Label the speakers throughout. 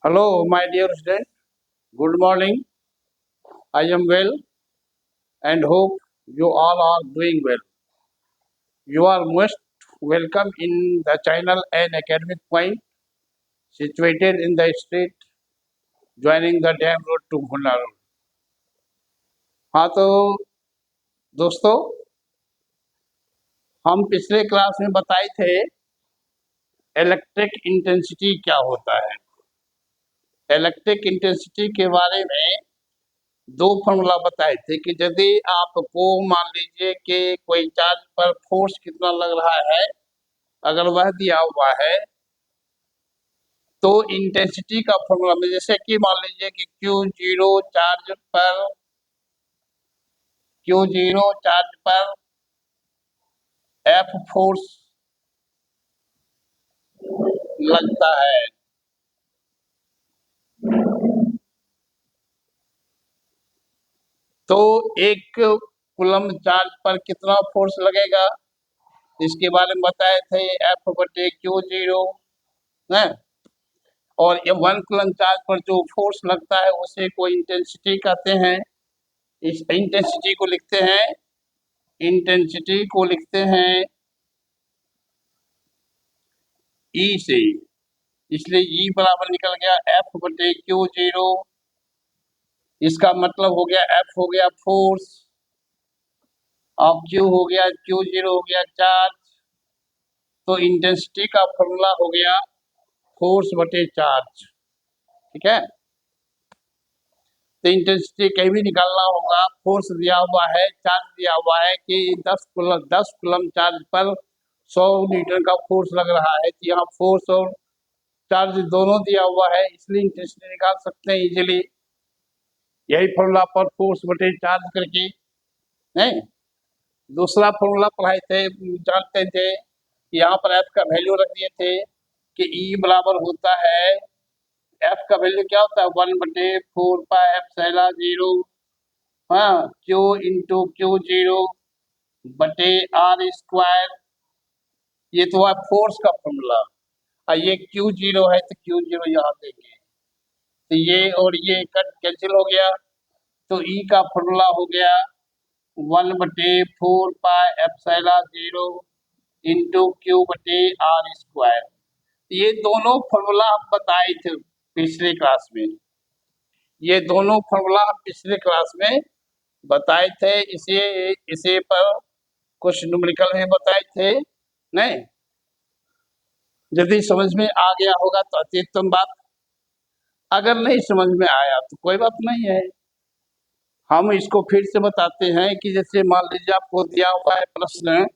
Speaker 1: Hello, my dear student. Good morning. I am well and hope you all are doing well. You are most welcome in the channel and academic point situated in the street joining the dam road to Bhunna Road. हाँ तो दोस्तों, हम पिछले class में बताए थे electric intensity क्या होता है। इलेक्ट्रिक इंटेंसिटी के बारे में दो फॉर्मूला बताए थे कि यदि आपको मान लीजिए कि कोई चार्ज पर फोर्स कितना लग रहा है, अगर वह दिया हुआ है तो इंटेंसिटी का फॉर्मूला में जैसे कि मान लीजिए कि क्यू जीरो चार्ज पर एफ फोर्स लगता है, तो एक कूलम चार्ज पर कितना फोर्स लगेगा इसके बारे में बताए थे, एफ बटे क्यू जीरो है। और ये 1 कूलम चार्ज पर जो फोर्स लगता है उसे कोई इंटेंसिटी कहते हैं। इस इंटेंसिटी को लिखते हैं ई से, इसलिए ई बराबर निकल गया एफ बटे क्यू जीरो। इसका मतलब हो गया एफ हो गया फोर्स और क्यू हो गया, क्यू जीरो हो गया चार्ज। तो इंटेंसिटी का फॉर्मूला हो गया फोर्स बटे चार्ज। ठीक है, तो इंटेंसिटी कहीं भी निकालना होगा, फोर्स दिया हुआ है, चार्ज दिया हुआ है कि 10 कूलम चार्ज पर 100 न्यूटन का फोर्स लग रहा है, तो यहाँ फोर्स और चार्ज दोनों दिया हुआ है, इसलिए इंटेंसिटी निकाल सकते हैं इजीली यही फॉर्मूला पर फोर्स बटे चार्ज करके। नहीं, दूसरा फॉर्मूला पढ़ाए थे, जानते थे, यहाँ पर एफ का वैल्यू रख दिए थे कि ई बराबर होता है, एफ का वैल्यू क्या होता है 1/4πε0, हाँ, क्यू इंटू क्यू जीरो बटे आर स्क्वायर। ये तो है फोर्स का फॉर्मूला, और ये क्यू जीरो है तो क्यू जीरो यहाँ देंगे, तो ये और ये कट कैंसिल हो गया, तो ई का फॉर्मूला हो गया 1/4πε0 इंटू क्यू बटे आर स्क्वायर। ये दोनों फॉर्मूला हम बताए थे पिछले क्लास में, ये दोनों फॉर्मूला हम पिछले क्लास में बताए थे। इसे पर कुछ न्यूमेरिकल में बताए थे। नहीं, यदि समझ में आ गया होगा तो अत्युत्तम बात, अगर नहीं समझ में आया तो कोई बात नहीं है, हम इसको फिर से बताते हैं कि जैसे मान लीजिए आपको दिया हुआ है प्रश्न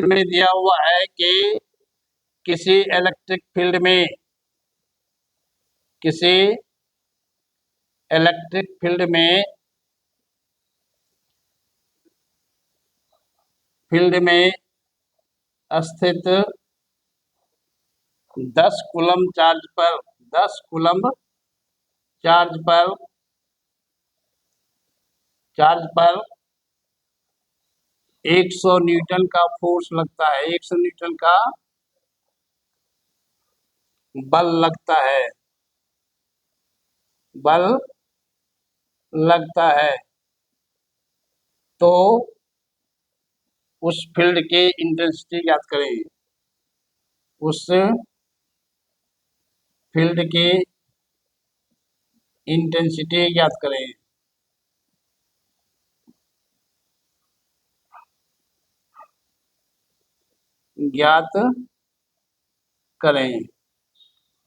Speaker 1: में दिया हुआ है कि किसी इलेक्ट्रिक फील्ड में स्थित 10 कूलम चार्ज पर 100 न्यूटन का फोर्स लगता है, 100 न्यूटन का बल लगता है, तो उस फील्ड के इंटेंसिटी ज्ञात करें, उस फील्ड की इंटेंसिटी ज्ञात करें।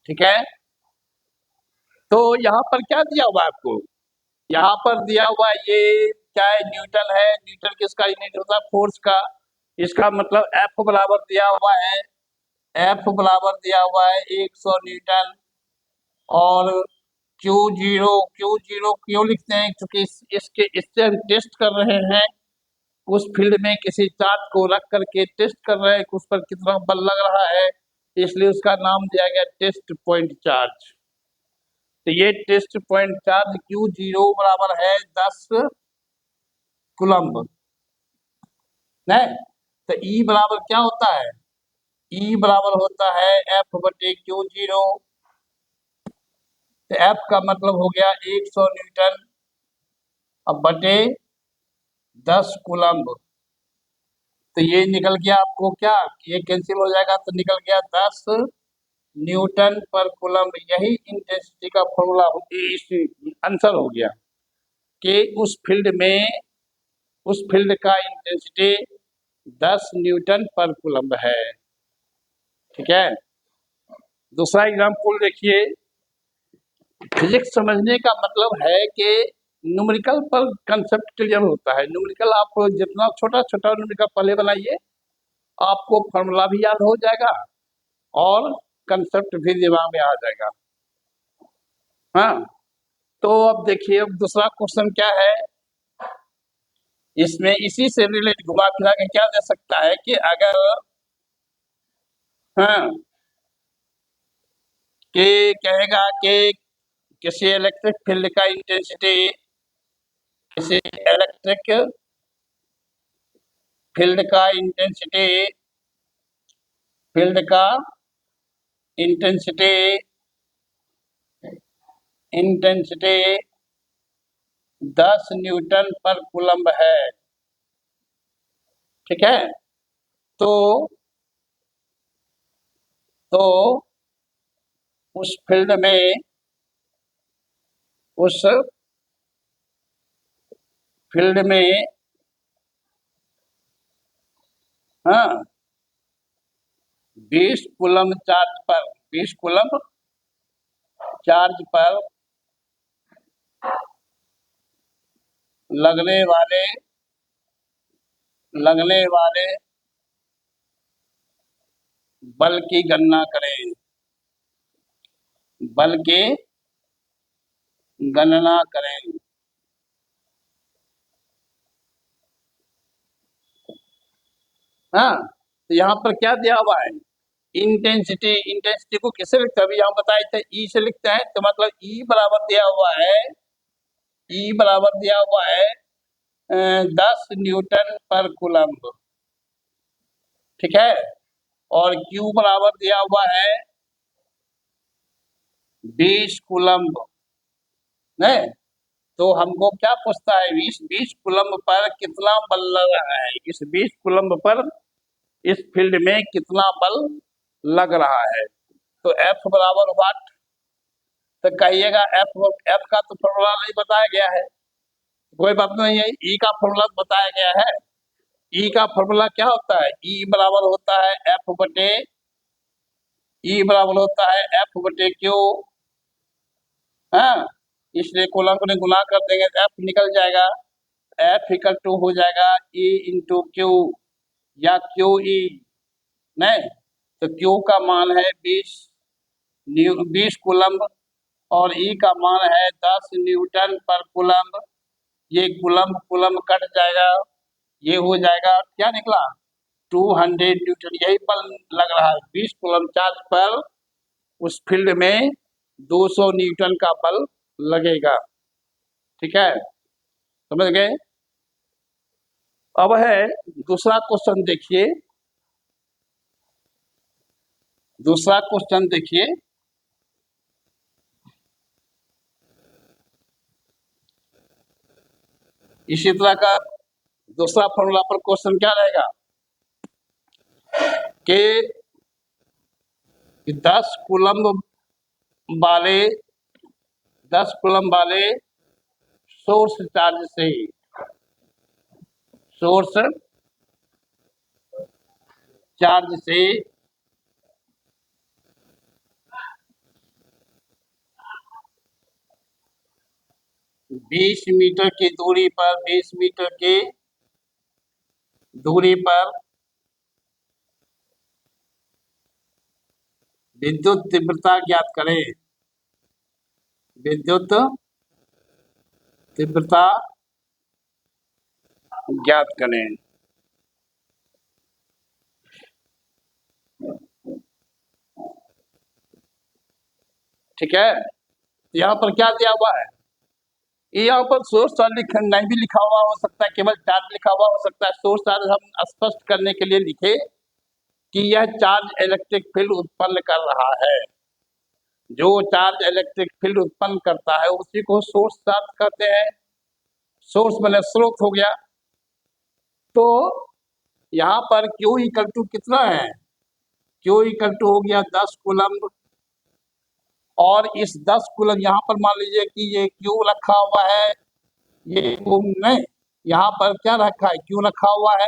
Speaker 1: ठीक है, तो यहाँ पर क्या दिया हुआ है आपको, यहाँ पर दिया हुआ ये क्या है, न्यूटन है। न्यूटन किसका यूनिट होता है, फोर्स का। इसका मतलब एफ बराबर दिया हुआ है, 100 न्यूटन। और क्यू जीरो क्यों लिखते हैं, क्योंकि इससे हम टेस्ट कर रहे हैं, उस फील्ड में किसी चार्ज को रख करके टेस्ट कर रहे हैं कि उस पर कितना बल लग रहा है, इसलिए उसका नाम दिया गया टेस्ट पॉइंट चार्ज। तो ये test point charge q zero बराबर है 10 कूलम्ब। नहीं, तो ई बराबर क्या होता है, ई बराबर होता है एफ बटे क्यू जीरो तो एफ का मतलब हो गया 100 न्यूटन अब बटे 10 कूलम्ब। तो ये निकल गया आपको क्या, ये कैंसिल हो जाएगा तो निकल गया 10 न्यूटन पर कूलम्ब। यही इंटेंसिटी का फॉर्मूला आंसर हो गया कि उस फील्ड का इंटेंसिटी 10 न्यूटन पर कूलम्ब है। ठीक है, दूसरा एग्जाम्पल देखिए। फिजिक्स समझने का मतलब है कि न्यूमेरिकल पर कंसेप्ट क्लियर होता है। न्यूमेरिकल आप जितना छोटा छोटा न्यूमेरिकल पहले बनाइए, आपको फॉर्मूला भी याद हो जाएगा और कंसेप्ट भी दिमाग में आ जाएगा। हाँ, तो अब देखिए, अब दूसरा क्वेश्चन क्या है, इसमें इसी से रिलेट घुमा फिरा के क्या दे सकता है कि अगर हाँ कि कहेगा कि किसी इलेक्ट्रिक फील्ड का इंटेंसिटी किसी इलेक्ट्रिक फील्ड का इंटेंसिटी फील्ड का इंटेंसिटी इंटेंसिटी 10 न्यूटन पर कूलम्ब है। ठीक है, तो तो उस फील्ड में उस फील्ड में हाँ 20 कूलम्ब चार्ज पर 20 कूलम्ब चार्ज पर लगने वाले लगने वाले बल की गणना करें। बल की गणना करें। हाँ, तो यहाँ पर क्या दिया हुआ है, इंटेंसिटी को किससे लिखते हैं, अभी यहाँ बताए थे ई से लिखते हैं। तो मतलब ई बराबर दिया हुआ है, ई बराबर दिया हुआ है 10 न्यूटन पर कूलम्ब। ठीक है, और क्यू बराबर दिया हुआ है 20 कूलम्ब। नहीं, तो हमको क्या पूछता है, 20 कूलम्ब पर कितना बल लग रहा है, इस 20 कूलम्ब पर इस फील्ड में कितना बल लग रहा है। तो एफ बराबर वाट, तो कहिएगा एफ का तो फॉर्मूला नहीं बताया गया है, कोई बात नहीं है, ई का फॉर्मूला बताया गया है। ई का फॉर्मूला क्या होता है, ई बराबर होता है एफ बटे क्यू। हाँ, इसलिए कॉलम को गुना कर देंगे, एफ निकल जाएगा, एफ इक्वल टू हो जाएगा ई इंटू क्यू या क्यू ई। नहीं, तो क्यू का मान है 20 कूलम्ब और ई का मान है 10 न्यूटन पर कूलम्ब। ये कूलम्ब कूलम्ब कट जाएगा, ये हो जाएगा, क्या निकला 200 न्यूटन। यही बल लग रहा है 20 कूलम्ब चार्ज पर, उस फील्ड में 200 न्यूटन का बल लगेगा। ठीक है, समझ गए। अब है दूसरा क्वेश्चन देखिए, दूसरा क्वेश्चन देखिए। इसी तरह का दूसरा फॉर्मूला पर क्वेश्चन क्या रहेगा कि 10 कूलम्ब वाले 10 कूलम्ब वाले सोर्स चार्ज से सोर्स चार्ज से 20 मीटर की दूरी पर 20 मीटर की दूरी पर विद्युत तीव्रता ज्ञात करें। विद्युत तीव्रता ज्ञात करें। ठीक है, यहाँ पर क्या दिया हुआ है, यहाँ पर सोर्स चार्ज नहीं भी लिखा हुआ हो सकता है, केवल चार्ज लिखा हुआ हो सकता है। सोर्स चार्ज हम स्पष्ट करने के लिए लिखे कि यह चार्ज इलेक्ट्रिक फील्ड उत्पन्न कर रहा है। जो चार्ज इलेक्ट्रिक फील्ड उत्पन्न करता है उसी को सोर्स चार्ज कहते हैं। सोर्स मतलब स्रोत हो गया। तो यहाँ पर Q इक्वल टू कितना है? Q इक्वल टू हो गया 10 कूलम। और इस 10 कूलम यहाँ पर मान लीजिए कि ये Q रखा हुआ है, ये नहीं, यहाँ पर क्या रखा है? Q रखा हुआ है।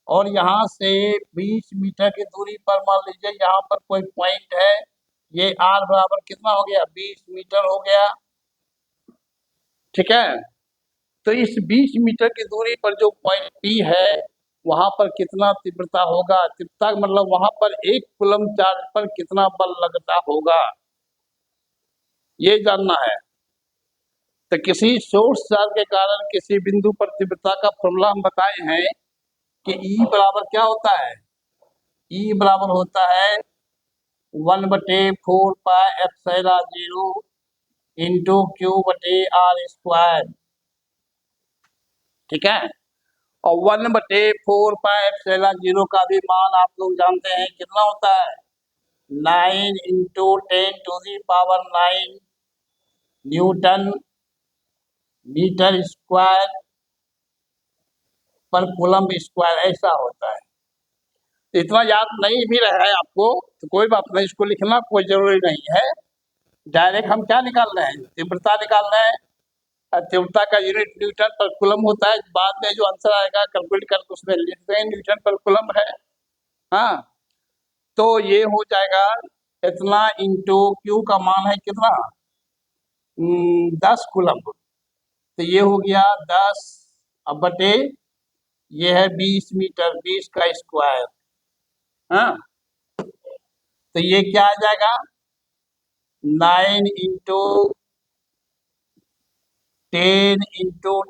Speaker 1: और यहाँ से 20 मीटर की दूरी पर मान लीजिए यहाँ पर कोई पॉइंट है, ये R बराबर कितना हो गया? 20 मीटर हो गया। ठीक है। तो इस 20 मीटर की दूरी पर जो पॉइंट P है वहां पर कितना तीव्रता होगा? तीव्रता मतलब वहां पर 1 कूलम चार्ज पर कितना बल लगता होगा, ये जानना है। तो किसी सोर्स चार्ज के कारण किसी बिंदु पर तीव्रता का फॉर्मूला हम बताए हैं कि E बराबर क्या होता है? E बराबर होता है 1/4πε0 इंटू Q/R²। ठीक है। और 1/4πε0 का भी मान आप लोग जानते हैं कितना होता है? 9 इंटू 10⁹ न्यूटन मीटर स्क्वायर पर कूलम स्क्वायर, ऐसा होता है। तो इतना याद नहीं भी रहा है आपको तो कोई बात नहीं, इसको लिखना कोई जरूरी नहीं है। डायरेक्ट हम क्या निकाल रहे हैं? तीव्रता निकाल रहे हैं। तीव्रता का यूनिट न्यूटन पर कूलम होता है। बाद में जो आंसर आएगा कैलकुलेट करके उसमें लिख दें न्यूटन पर कूलम है। हाँ, तो ये हो जाएगा इतना इंटू Q का मान है कितना? 10 कूलम। तो ये हो गया 10 अब बटे ये है 20 मीटर, 20 का स्क्वायर। हाँ, तो ये क्या आ जाएगा? 9 इंटू 10⁻⁹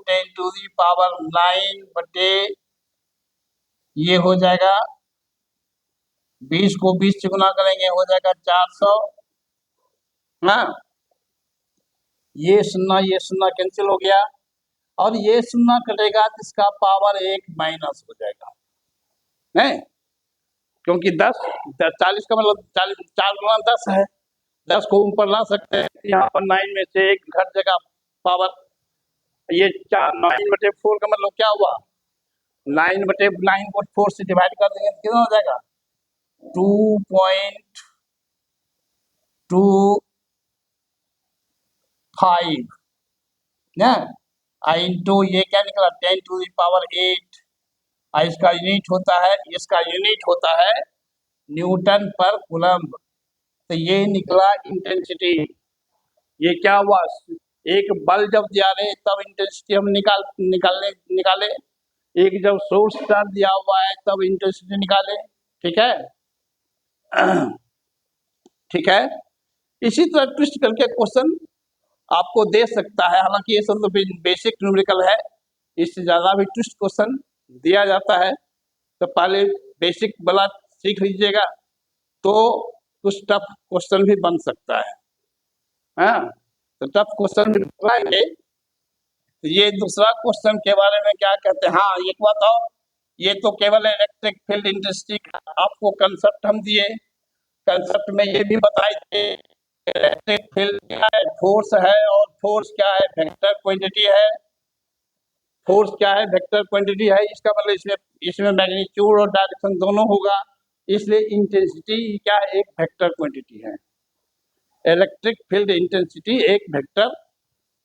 Speaker 1: बटे ये हो जाएगा 20 को 20 से गुना करेंगे हो जाएगा 400। हाँ, ये सुन्ना कैंसिल हो गया और ये सुन्ना कटेगा तो इसका पावर 1 माइनस हो जाएगा, नहीं? क्योंकि 40 का मतलब 40 4 गुना 10 है, 10 को ऊपर ला सकते हैं। यहाँ पर 9 में से 1 घट जाएगा पावर, ये 9/4 का मतलब क्या हुआ? 9/9 को 4 से डिवाइड कर देंगे तो कितना हो जाएगा? 2.25 ना। इंटू ये क्या निकला? 10⁸ इसका यूनिट होता है न्यूटन पर कूलम। तो ये निकला इंटेंसिटी। ये क्या हुआ? एक बल जब दिया रहे तब इंटेंसिटी हम निकाले। एक जब सोर्स चार्ज दिया हुआ है तब इंटेंसिटी निकाले। ठीक है। ठीक है। इसी तरह ट्विस्ट करके क्वेश्चन आपको दे सकता है। हालांकि ये सब तो बेसिक न्यूमेरिकल है, इससे ज्यादा भी ट्विस्ट क्वेश्चन दिया जाता है। तो पहले बेसिक वाला सीख लीजिएगा तो कुछ टफ क्वेश्चन भी बन सकता है। हाँ, तो टफ क्वेश्चन भी बनाएंगे। ये दूसरा क्वेश्चन के बारे में क्या कहते हैं? हाँ, एक बात और, ये तो केवल इलेक्ट्रिक फील्ड इंटेंसिटी का आपको कंसेप्ट हम दिए। कंसेप्ट में ये भी बताए थे इलेक्ट्रिक फील्ड क्या है, फोर्स है, और फोर्स क्या है? वेक्टर क्वांटिटी है। फोर्स क्या है? वेक्टर क्वांटिटी है। इसका मतलब इसमें मैग्नीट्यूड और डायरेक्शन दोनों होगा, इसलिए इंटेंसिटी क्या है? एक वेक्टर क्वांटिटी है। इलेक्ट्रिक फील्ड इंटेंसिटी एक वेक्टर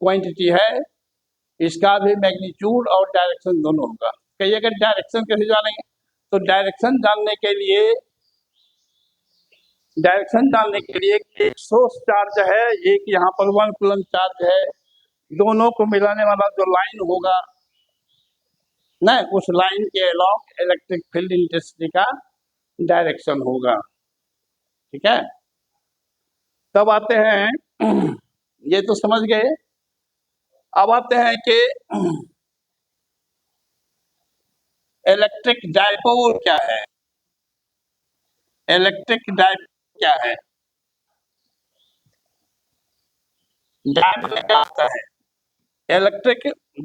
Speaker 1: क्वांटिटी है। इसका भी मैग्नीट्यूड और डायरेक्शन दोनों होगा। कहिए अगर डायरेक्शन कैसे जानेंगे? तो डायरेक्शन जानने के लिए एक सोर्स चार्ज है, एक यहाँ पर 1 कूलम चार्ज है, दोनों को मिलाने वाला जो लाइन होगा ना, उस लाइन के अलॉन्ग इलेक्ट्रिक फील्ड इंटेंसिटी का डायरेक्शन होगा। ठीक है। तब आते हैं ये तो समझ गए। अब आते हैं कि इलेक्ट्रिक डायपोल क्या है? इलेक्ट्रिक डायपोल क्या है? डायपोल क्या होता है? इलेक्ट्रिक,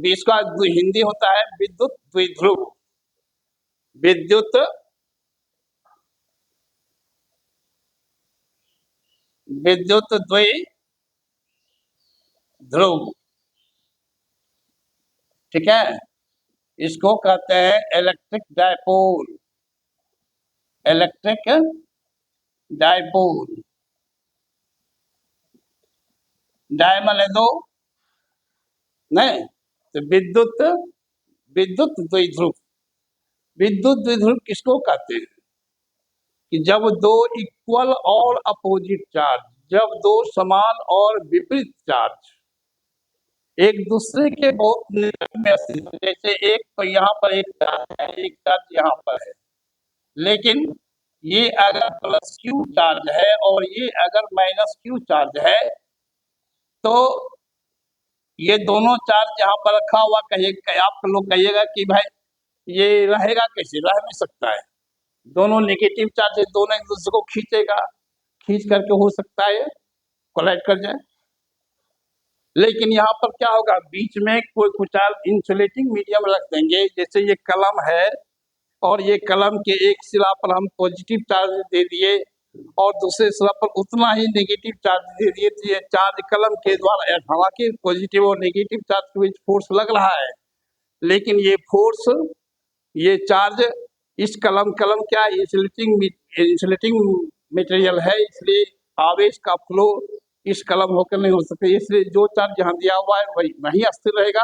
Speaker 1: इसका हिंदी होता है विद्युत द्विध्रुव। विद्युत विद्युत द्विध्रुव, ठीक है, इसको कहते हैं electric dipole, electric dipole. Di माने दो, नहीं तो विद्युत, विद्युत द्विध्रुव, विद्युत द्विध्रुव किसको कहते हैं कि जब दो इक्वल और अपोजिट चार्ज, जब दो समान और विपरीत चार्ज एक दूसरे के बहुत निकट में स्थित हो, जैसे एक तो यहाँ पर एक चार्ज है, एक चार्ज यहाँ पर है, लेकिन ये अगर प्लस क्यू चार्ज है और ये अगर माइनस क्यू चार्ज है, तो ये दोनों चार्ज यहाँ पर रखा हुआ, कहिए आप लोग कहिएगा कि भाई ये रहेगा कैसे, रह नहीं सकता है, दोनों नेगेटिव चार्ज है, दोनों एक दूसरे को खींचेगा, खींच करके हो सकता है कोलाइड कर जाए। लेकिन यहाँ पर क्या होगा, बीच में कोई कुछ इंसुलेटिंग मीडियम रख देंगे, जैसे ये कलम है और ये कलम के एक सिरा पर हम पॉजिटिव चार्ज दे दिए और दूसरे सिरा पर उतना ही नेगेटिव चार्ज दे दिए, तो ये चार्ज कलम के द्वारा, हालांकि पॉजिटिव और नेगेटिव चार्ज के बीच फोर्स लग रहा है, लेकिन ये फोर्स, ये चार्ज इस कलम क्या इंसुलेटिंग मटेरियल है, इसलिए आवेश का फ्लो इस कलम होकर नहीं हो सकते, इसलिए जो चार्ज यहाँ दिया हुआ है वही वहीं स्थिर रहेगा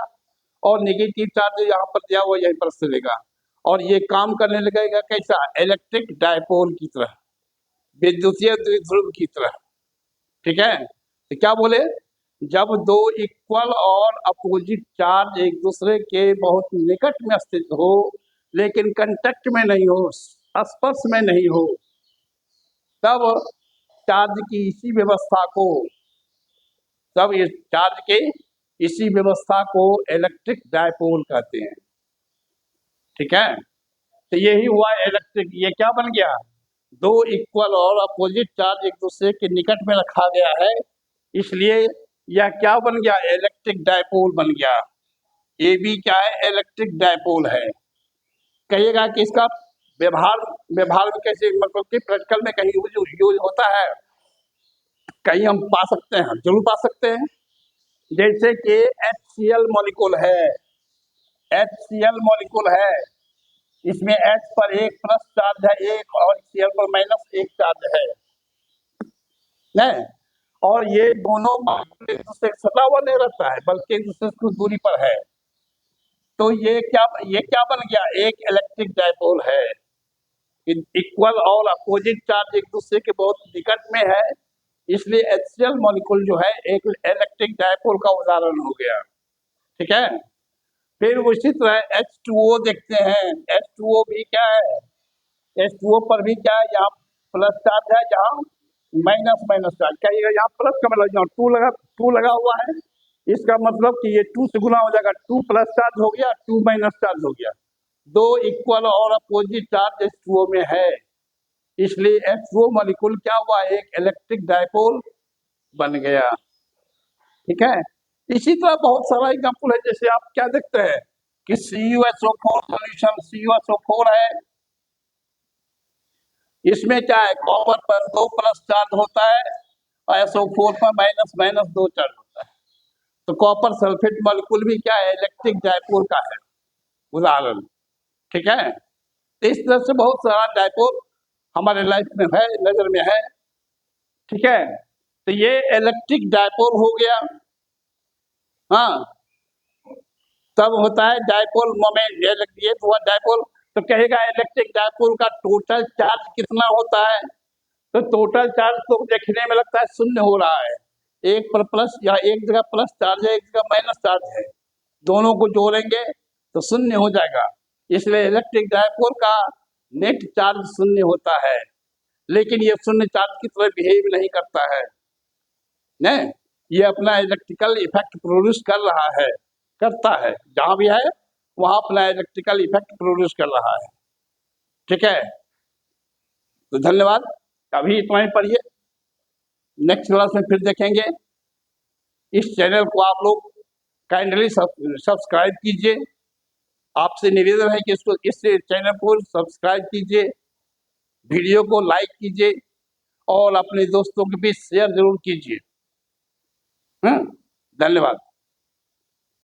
Speaker 1: और नेगेटिव चार्ज यहाँ पर दिया हुआ यहीं पर स्थिर रहेगा, और ये काम करने लगेगा कैसा, इलेक्ट्रिक डायपोल की तरह, विद्युतीय द्विध्रुव की तरह, ठीक है। तो क्या बोले, जब दो इक्वल और अपोजिट चार्ज एक दूसरे के बहुत निकट में स्थित हो लेकिन कांटेक्ट में नहीं हो, स्पर्श में नहीं हो, तब चार्ज की इसी व्यवस्था को, तब इस चार्ज के इसी व्यवस्था को इलेक्ट्रिक डायपोल कहते हैं, ठीक है। तो यही हुआ इलेक्ट्रिक, ये क्या बन गया, दो इक्वल और अपोजिट चार्ज एक दूसरे के निकट में रखा गया है, इसलिए यह क्या बन गया, इलेक्ट्रिक डायपोल बन गया। ये भी क्या है, इलेक्ट्रिक डायपोल है। कहिएगा कि इसका व्यवहार, व्यवहार में कैसे, मतलब कि प्रैक्टिकल में कहीं यूज होता है, कहीं हम पा सकते हैं, जरूर पा सकते हैं। जैसे कि HCl मॉलिक्यूल है, HCl मॉलिक्यूल है, इसमें H पर एक प्लस चार्ज है एक और Cl पर माइनस एक चार्ज है, नहीं, और ये दोनों एक दूसरे से सटा हुआ नहीं रहता है बल्कि एक दूसरे से कुछ दूरी पर है, तो ये क्या बन गया, एक इलेक्ट्रिक डायपोल है। इक्वल और अपोजिट चार्ज एक दूसरे के बहुत निकट में है, इसलिए HCl मॉलिक्यूल जो है एक इलेक्ट्रिक डायपोल का उदाहरण हो गया, ठीक है। फिर उसी तरह H2O देखते हैं, H2O भी क्या है, H2O पर भी क्या है, यहाँ प्लस चार्ज है, यहाँ माइनस चार्ज, क्या यहाँ प्लस का मतलब यहाँ टू लगा हुआ है, इसका मतलब कि ये 2 से गुना हो जाएगा, 2 प्लस चार्ज हो गया, 2 माइनस चार्ज हो गया, दो इक्वल और अपोजिट चार्ज H2O में है, इसलिए H2O मॉलिक्यूल क्या हुआ, एक इलेक्ट्रिक डायपोल बन गया, ठीक है। इसी तरह बहुत सारा एग्जाम्पल है, जैसे आप क्या देखते हैं कि CuSO4 सॉल्यूशन, CuSO4 है, इसमें क्या है, कॉपर पर 2 प्लस चार्ज होता है और SO4 पर माइनस 2 चार्ज होता है, तो कॉपर सल्फेट मॉलिक्यूल भी क्या है, इलेक्ट्रिक डायपोल का है उदाहरण, ठीक है। तो इस तरह से बहुत सारा डायपोल हमारे लाइफ में है, नजर में है, ठीक है। तो ये इलेक्ट्रिक डायपोल हो गया। हाँ, तब होता है डायपोल मोमेंट, ये लिख दिए तो डायपोल, तो कहेगा इलेक्ट्रिक डायपोल का टोटल चार्ज कितना होता है, तो टोटल चार्ज तो देखने में लगता है शून्य हो रहा है, एक पर प्लस या एक जगह प्लस चार्ज है, एक जगह माइनस चार्ज है, दोनों को जोड़ेंगे तो शून्य हो जाएगा, इसलिए इलेक्ट्रिक डायपोल का नेट चार्ज शून्य होता है, लेकिन ये शून्य चार्ज की तरह बिहेव नहीं करता है, नहीं, ये अपना इलेक्ट्रिकल इफेक्ट प्रोड्यूस कर रहा है, करता है, जहां भी है वहां अपना इलेक्ट्रिकल इफेक्ट प्रोड्यूस कर रहा है, ठीक है। तो धन्यवाद, अभी इतना ही पढ़िए, नेक्स्ट क्लास में फिर देखेंगे। इस चैनल को आप लोग काइंडली सब्सक्राइब कीजिए, आपसे निवेदन है कि इसको, इस चैनल को सब्सक्राइब कीजिए, वीडियो को लाइक कीजिए और अपने दोस्तों के बीच शेयर जरूर कीजिए। धन्यवाद।